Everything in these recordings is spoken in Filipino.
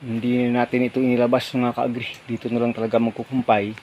Hindi natin ito inilabas mga ka-agri. Dito na lang talaga magkukumpay.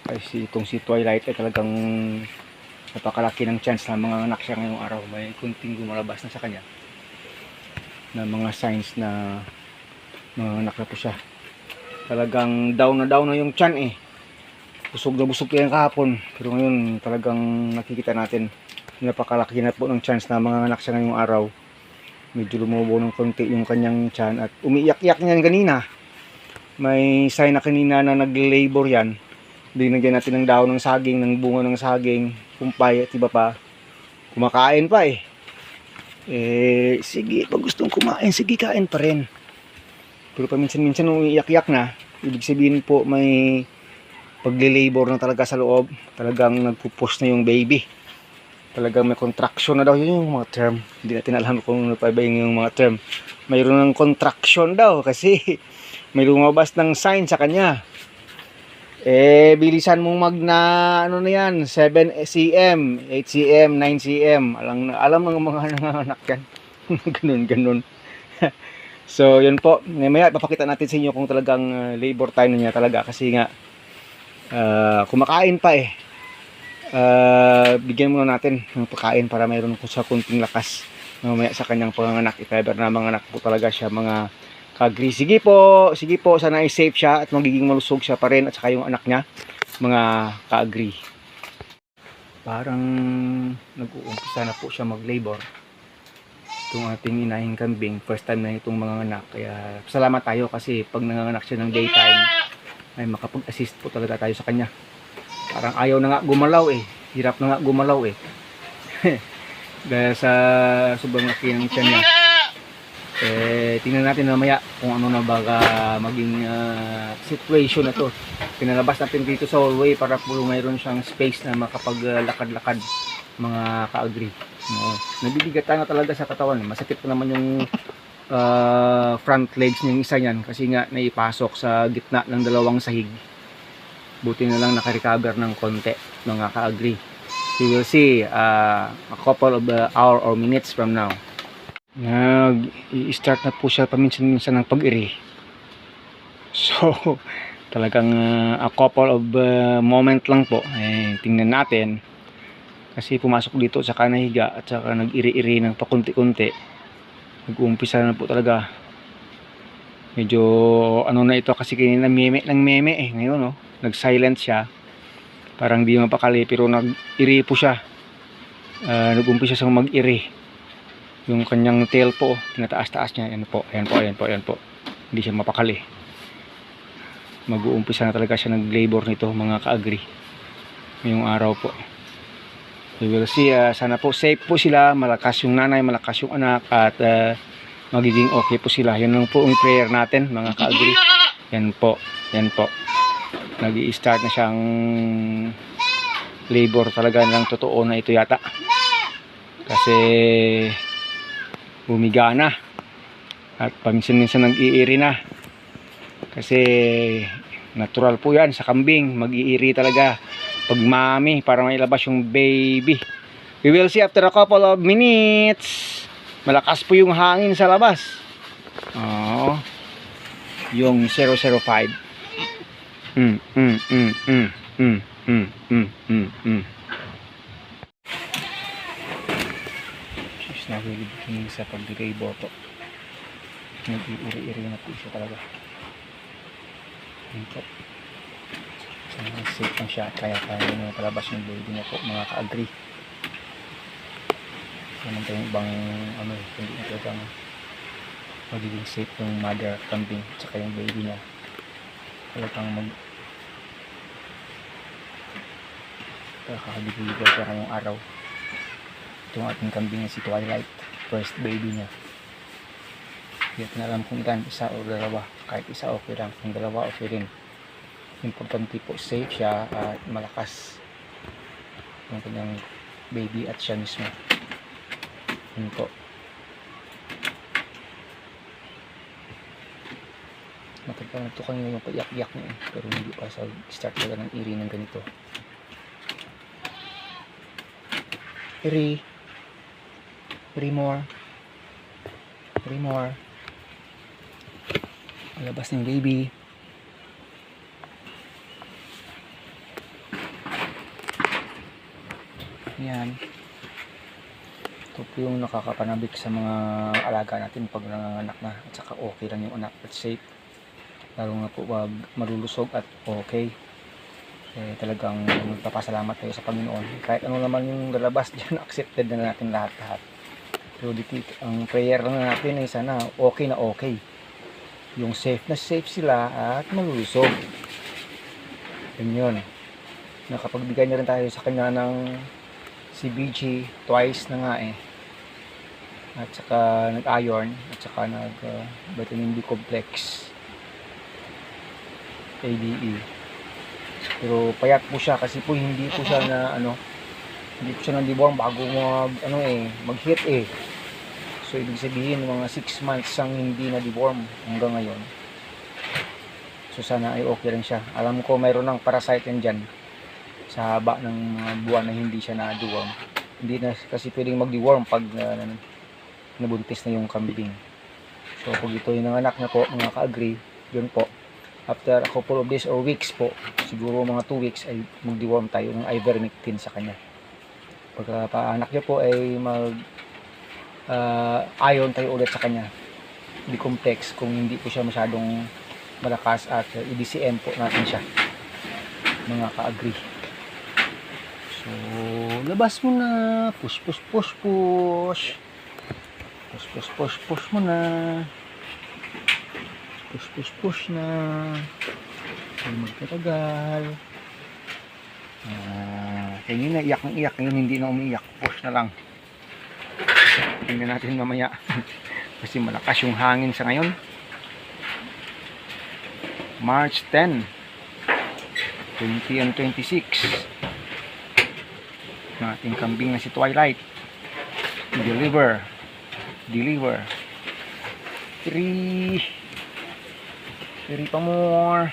Kasi itong si Twilight ay talagang napakalaki ng chance na mga anak siya ngayong araw. May kunting gumalabas na sa kanya na mga signs na mga anak na po siya. Talagang down na yung tiyan eh. Busog na busog yan kahapon. Pero ngayon talagang nakikita natin napakalaki na po ng chance na mga anak siya ngayong araw. Medyo lumubo ng konti yung kanyang tiyan at umiiyak-iyak niyan kanina. May sign na kanina na nag-labor yan. Binigyan natin ng dahon ng saging, ng bunga ng saging, kumpay at iba pa. Kumakain pa eh. Sige, pag gustong kumain, sige kain pa rin. Pero paminsan-minsan umiiyak-iyak na, ibig sabihin po may pagle-labor na talaga sa loob. Talagang nagpo-push na yung baby. Talagang may contraction na daw, yun yung mga term. Hindi natin alam kung ano pa ba yung mga term. Mayroon ng contraction daw kasi may lumabas ng sign sa kanya. Bilisan mong ano na yan, 7 cm, 8 cm, 9 cm. Alam ng mga nanganak yan. Ganun. So, yun po. Mamaya papakita natin sa inyo kung talagang labor time na niya talaga kasi nga kumakain pa eh. Bigyan muna natin ng pagkain para mayroon po sa kunting lakas mamaya sa kanyang panganganak. If ever na mga anak po talaga siya mga ka-agri. Sige po, sana ay safe siya at magiging malusog siya pa rin at saka yung anak niya mga ka-agri. Parang nag-uumpisa na po siya mag-labor itong ating inahing kambing. First time na itong mga anak, kaya salamat tayo kasi pag nanganganak siya ng daytime ay makapag-assist po talaga tayo sa kanya. Parang ayaw na nga gumalaw eh. Hirap na nga gumalaw eh. Dahil sa sobrang laki ng tiyan niya. Tingnan natin mamaya kung ano na baga maging situation na to. Pinalabas natin dito sa hallway para po mayroon siyang space na makapaglakad-lakad mga ka-agri. Nabibigatan na talaga sa katawan. Masakit pa naman yung front legs ng isa niyan kasi nga naipasok sa gitna ng dalawang sahig. Buti na lang naka-recover ng konti mga ka-agri. We will see a couple of hour or minutes from now. I-start na po siya paminsan-minsan ng pag-iri. So, talagang a couple of moment lang po. Tingnan natin. Kasi pumasok dito sa kanahiga at saka nag-iri-iri ng pakunti-kunti. Nag-uumpisa na po talaga. Medyo ano na ito kasi kanina meme eh. Ngayon no. Nag-silent siya. Parang di mapakali pero nag-iri po siya. Nag-umpisa siyang mag-iri. Yung kanyang tail po, tinataas-taas niya. Ayan po. Hindi siya mapakali. Mag-uumpisa na talaga siya nag-labor nito mga ka-agri. Ngayong araw po. We will see. Sana po safe po sila. Malakas yung nanay, malakas yung anak. At magiging okay po sila. Yan lang po yung prayer natin mga ka-agri. Yan po. Nag-i-start na siyang labor talaga ng totoo na ito yata kasi bumiga na at paminsan-minsan nag-iiri na kasi natural po yan sa kambing, mag-iiri talaga pag mami para mailabas yung baby. We will see after a couple of minutes. Malakas po yung hangin sa labas. Yung 005. She's not really beginning sa pag-labor po. Nag-iiri-iri na po siya talaga. Yun po. Safe lang siya. Kaya na palabas yung baby niya po mga ka-agri. Naman tayong ibang hindi na talagang magiging safe yung mother kambing at saka yung baby niya. Talagang kakahalibuligaw siya ngayong araw. Itong ating kambing na si Twilight, first baby niya. Hindi natin alam kung ilan, isa o dalawa. Kahit isa okay lang, kung dalawa okay rin. Importante po safe siya at malakas yung kanyang baby at siya mismo. Yun po. Matagal na ito kanina yung paiyak-iyak niya eh. Pero hindi pa sa start talaga ng iri ng ganito. Iri more. Malabas na yung baby. Yan. Ito po yung nakakapanabik sa mga alaga natin pag nanganganak na. At saka okay lang yung anak at safe. Lalo na po wag malulusog at okay. Talagang magpapasalamat tayo sa Panginoon. Kahit ano naman yung lalabas dyan, accepted na natin lahat-lahat. So dito, ang prayer na natin ay sana okay na okay. Yung safe na safe sila at malulusog. Yun. Nakapagbigay na rin tayo sa kanya ng CBG twice na nga at saka nag-iron at saka nag-vitamin B complex ADE. Pero payat po siya kasi po hindi po siya na hindi po siya nandibuang bago mag-hit So ibig sabihin mga 6 months siyang hindi na deworm hanggang ngayon. So sana ay okay rin siya. Alam ko mayroon ng parasite yan dyan sa haba ng mga buwan na hindi siya na-deworm. Hindi na kasi pwedeng mag-deworm pag nabuntis na yung kambing. So pag ito yung nanganak na po, mga ka-agree, yun po. After a couple of days or weeks po, siguro mga 2 weeks ay mag-deworm tayo ng ivermectin sa kanya. Pagka paanak niya po ay iron tayo ulit sa kanya. Di-complex kung hindi po siya masyadong malakas at EDCM po natin siya. Mga ka-agree. So, labas mo na. Push, push, push, push. Push, push, push, push mo na. Push, push, push na. Huwag magtatagal. Kaya na iyak ng iyak. Ngayon hindi na umiiyak. Push na lang. Tingnan natin mamaya. Kasi malakas yung hangin sa ngayon. March 10, 2026. Ng ating kambing na si Twilight. Deliver. 3 pa more.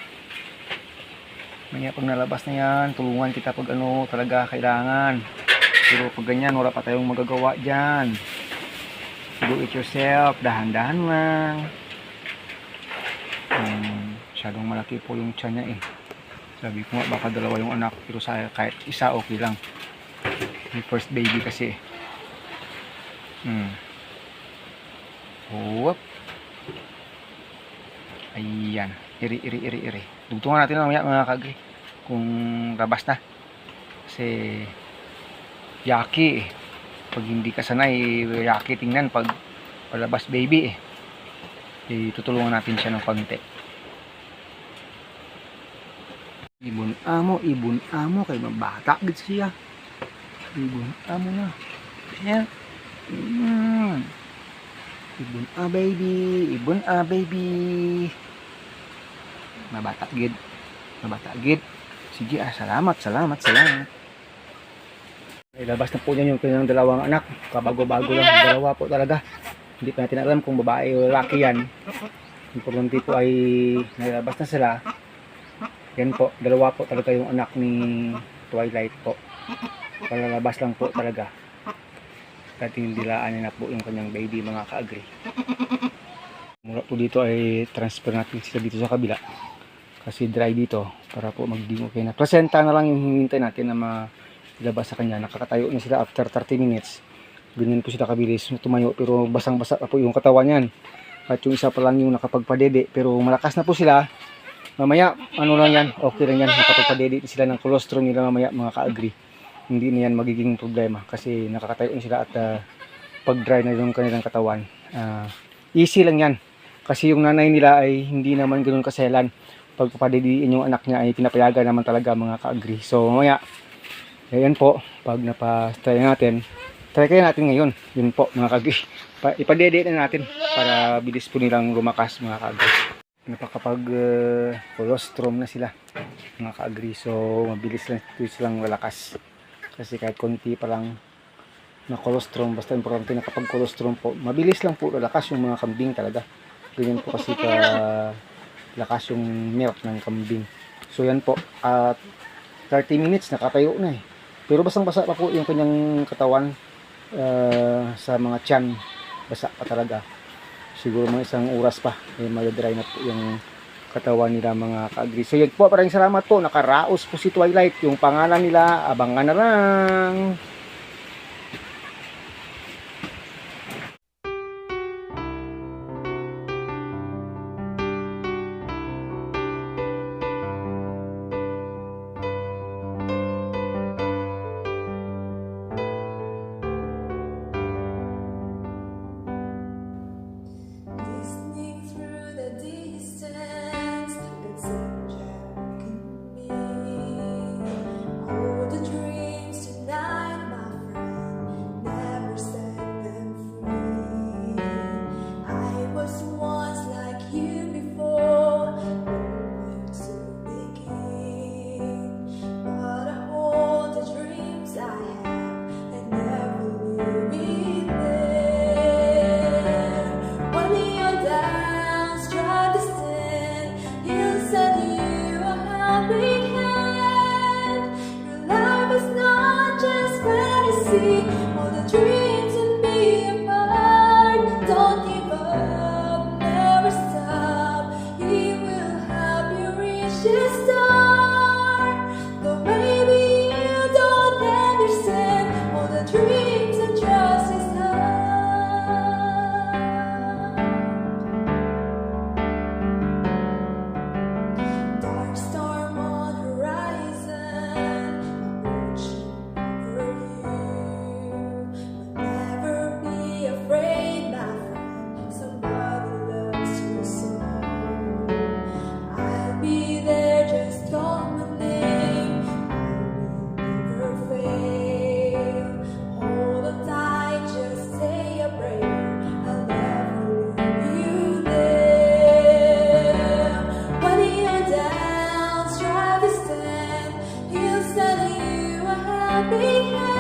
Maya pag nalabas na yan, tulungan kita pag talaga kailangan. Pero pag ganyan, wala pa tayong magagawa dyan. Do it yourself, dahan-dahan lang. Masyadong malaki po yung tiyan niya Sabi ko nga, baka dalawa yung anak, pero kahit isa okay lang. Yung first baby kasi. Whoop. Ayan. Iri. Tugtungan natin mamaya mga kagri. Kung labas na. Kasi yaki Pag hindi ka sanay, yaki tingnan pag palabas baby tutulungan natin siya ng konti. Ibon amo kay mabata gid siya. Ibon amo na. Ayan. Ibon baby. Mabata gid. Sige salamat. Ilabas na po niya yung kanyang dalawang anak. Kabago-bago lang. Dalawa po talaga. Hindi pa natin alam kung babae o lalaki yan. Importante po ay nilabas na sila. Yan po. Dalawa po talaga yung anak ni Twilight po. Palalabas lang po talaga. Kating dilaan niya na po yung kanyang baby mga ka-agree. Mula po dito ay transfer natin sila dito sa kabila. Kasi dry dito. Para po magiging okay na. Placenta na lang yung hinihintay natin na ilabas sa kanya. Nakakatayo na sila after 30 minutes. Ganyan po sila kabilis tumayo pero basang-basa pa po yung katawan niyan. At yung isa pa lang yung nakapagpadede pero malakas na po sila. Mamaya lang yan, okay lang yan. Nakapagpadede sila ng colostrum nila mamaya mga ka-agree. Hindi na yan magiging problema kasi nakakatayo na sila at pag dry na yung kanilang katawan. Easy lang yan. Kasi yung nanay nila ay hindi naman ganoon kaselan. Pag papadediin yung anak niya ay pinapayagan naman talaga mga ka-agree. So mamaya ayan po, pag napastry natin, try kayo natin ngayon. Yun po mga ka-agree. Ipadede na natin para bilis po nilang lumakas mga ka-agree. Napakapag colostrum na sila mga ka-agree. So mabilis lang silang lalakas. Kasi kahit konti pa lang na colostrum, basta importante na kapag colostrum po, mabilis lang po lalakas yung mga kambing talaga. Ganyan po kasi ka lakas yung milk ng kambing. So yan po, at 30 minutes nakatayo na Pero basang-basa pa po yung kanyang katawan sa mga tiyan. Basa pa talaga. siguro mga isang oras pa, mag-dry na po yung katawan nila mga ka-agri. So yun po, maraming salamat po. Nakaraos po si Twilight. Yung pangalan nila, abangan na lang. Listening through the distance, it's angelic in me. All the dreams tonight, my friend, never set them free. I was once like you before, where to begin? But I hold the dreams I have and never leave it there. When your doubts try to stand, He'll send you a helping hand. Your life is not just fantasy, all the dreams and be apart. Don't give up, never stop. He will help you reach His star. Though maybe you don't understand all the dreams and trust His heart. Dark storm on horizon, approaching over you. But never be afraid, my friend. Somebody loves you so. I'll be there, just call my name. I will never fail. Hold on tight, just say a prayer. I'll never leave you there. When your doubts try to stand, He'll send you a helping hand.